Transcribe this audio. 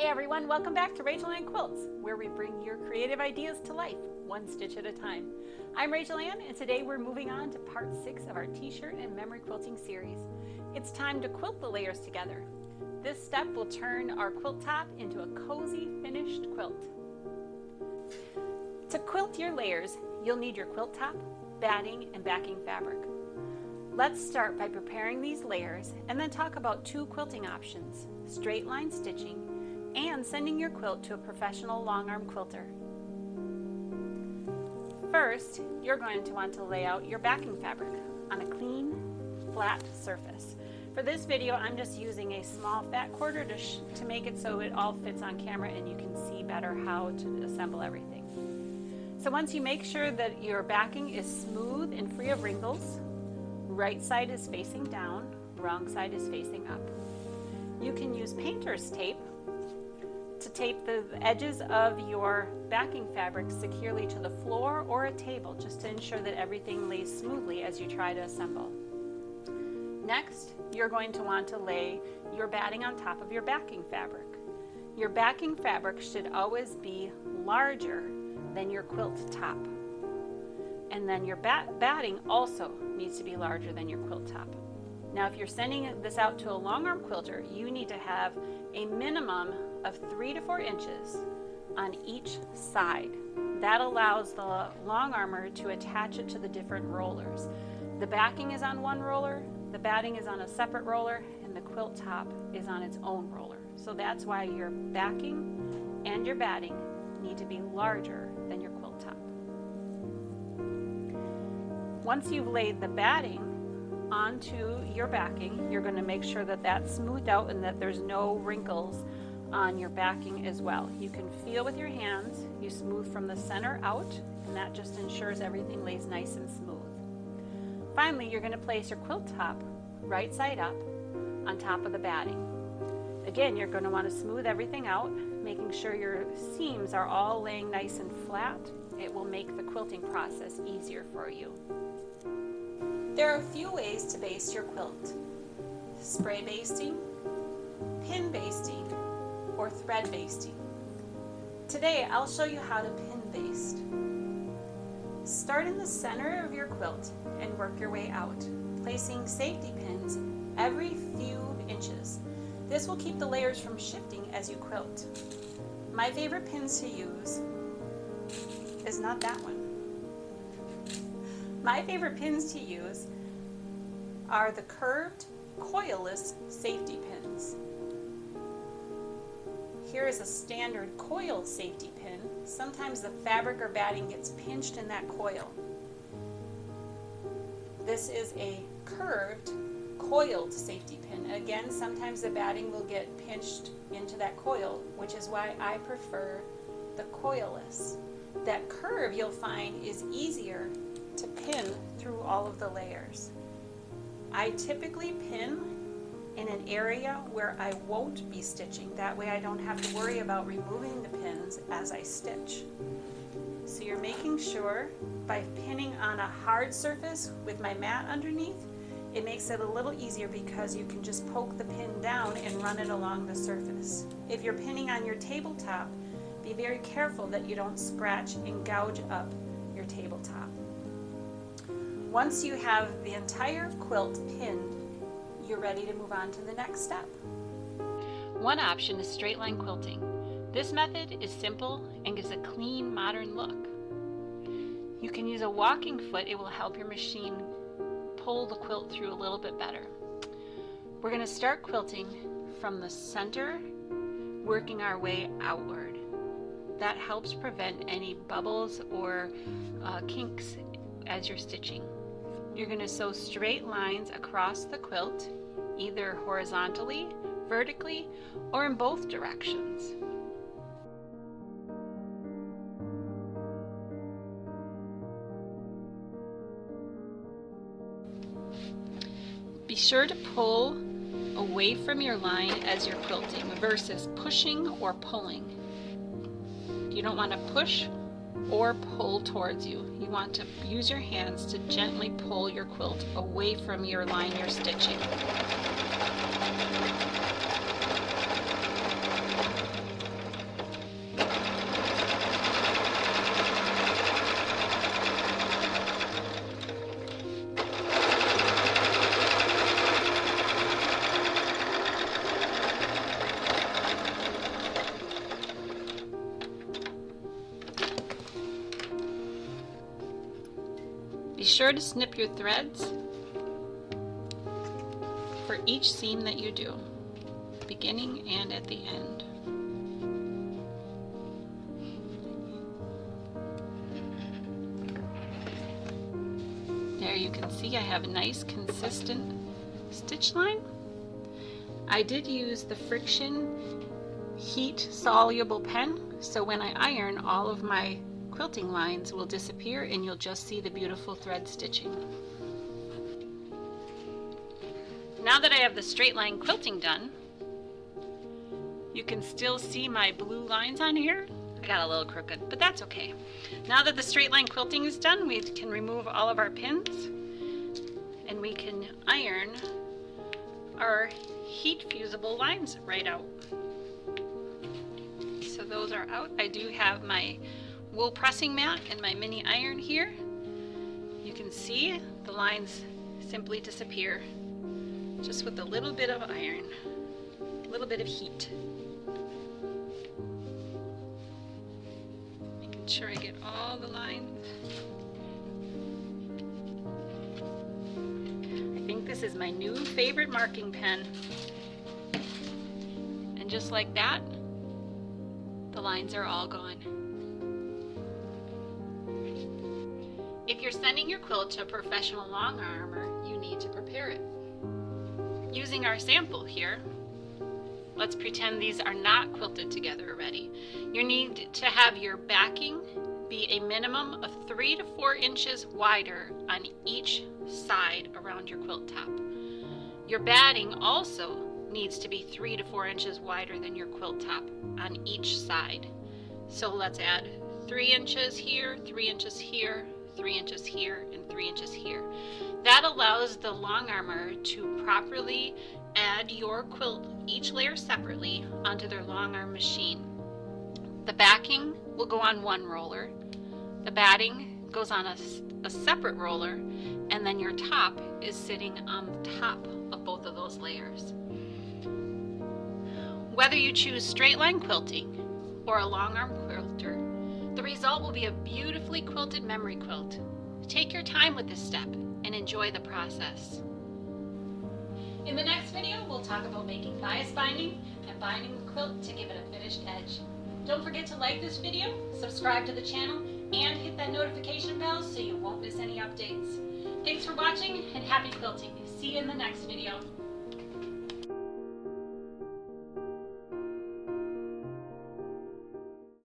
Hey everyone, welcome back to Rachel Ann Quilts, where we bring your creative ideas to life, one stitch at a time. I'm Rachel Ann, and today we're moving on to part 6 of our T-Shirt and Memory Quilting series. It's time to quilt the layers together. This step will turn our quilt top into a cozy finished quilt. To quilt your layers, you'll need your quilt top, batting, and backing fabric. Let's start by preparing these layers and then talk about two quilting options, straight line stitching and sending your quilt to a professional long arm quilter. First, you're going to want to lay out your backing fabric on a clean, flat surface. For this video, I'm just using a small fat quarter to make it so it all fits on camera and you can see better how to assemble everything. So once you make sure that your backing is smooth and free of wrinkles, right side is facing down, wrong side is facing up. You can use painter's tape to tape the edges of your backing fabric securely to the floor or a table, just to ensure that everything lays smoothly as you try to assemble. Next, you're going to want to lay your batting on top of your backing fabric. Your backing fabric should always be larger than your quilt top. And then your batting also needs to be larger than your quilt top. Now, if you're sending this out to a long arm quilter, you need to have a minimum of 3 to 4 inches on each side. That allows the long armor to attach it to the different rollers. The backing is on one roller, the batting is on a separate roller, and the quilt top is on its own roller. So that's why your backing and your batting need to be larger than your quilt top. Once you've laid the batting onto your backing, you're going to make sure that that's smoothed out and that there's no wrinkles on your backing as well. You can feel with your hands, you smooth from the center out, and that just ensures everything lays nice and smooth. Finally, you're going to place your quilt top right side up on top of the batting. Again, you're going to want to smooth everything out, making sure your seams are all laying nice and flat. It will make the quilting process easier for you. There are a few ways to baste your quilt: spray basting, pin basting, or thread basting. Today I'll show you how to pin baste. Start in the center of your quilt and work your way out, placing safety pins every few inches. This will keep the layers from shifting as you quilt. My favorite pins to use is not that one. My favorite pins to use are the curved, coilless safety pins. Here is a standard coil safety pin. Sometimes the fabric or batting gets pinched in that coil. This is a curved, coiled safety pin. Again, sometimes the batting will get pinched into that coil, which is why I prefer the coilless. That curve, you'll find, is easier to pin through all of the layers. I typically pin in an area where I won't be stitching. That way I don't have to worry about removing the pins as I stitch. So you're making sure by pinning on a hard surface with my mat underneath, it makes it a little easier because you can just poke the pin down and run it along the surface. If you're pinning on your tabletop, be very careful that you don't scratch and gouge up your tabletop. Once you have the entire quilt pinned, you're ready to move on to the next step. One option is straight line quilting. This method is simple and gives a clean, modern look. You can use a walking foot. It will help your machine pull the quilt through a little bit better. We're going to start quilting from the center, working our way outward. That helps prevent any bubbles or kinks as you're stitching. You're going to sew straight lines across the quilt, either horizontally, vertically, or in both directions. Be sure to pull away from your line as you're quilting versus pushing or pulling. You don't want to push or pull towards you. You want to use your hands to gently pull your quilt away from your line you're stitching. sure to snip your threads for each seam that you do, beginning and at the end. There you can see I have a nice consistent stitch line. I did use the friction heat soluble pen, so when I iron, all of my quilting lines will disappear and you'll just see the beautiful thread stitching. Now that I have the straight line quilting done, you can still see my blue lines on here. I got a little crooked, but that's okay. Now that the straight line quilting is done, we can remove all of our pins and we can iron our heat fusible lines right out. So those are out. I do have my wool pressing mat and my mini iron here. You can see the lines simply disappear just with a little bit of iron, a little bit of heat. Making sure I get all the lines. I think this is my new favorite marking pen. And just like that, the lines are all gone. If you're sending your quilt to a professional longarmer, you need to prepare it. Using our sample here, let's pretend these are not quilted together already. You need to have your backing be a minimum of 3 to 4 inches wider on each side around your quilt top. Your batting also needs to be 3 to 4 inches wider than your quilt top on each side. So let's add 3 inches here, 3 inches here, 3 inches here, and 3 inches here. That allows the longarmer to properly add your quilt, each layer separately, onto their longarm machine. The backing will go on one roller, the batting goes on a separate roller, and then your top is sitting on the top of both of those layers. Whether you choose straight line quilting or a long arm quilter, the result will be a beautifully quilted memory quilt. Take your time with this step and enjoy the process. In the next video, we'll talk about making bias binding and binding the quilt to give it a finished edge. Don't forget to like this video, subscribe to the channel, and hit that notification bell so you won't miss any updates. Thanks for watching and happy quilting. See you in the next video.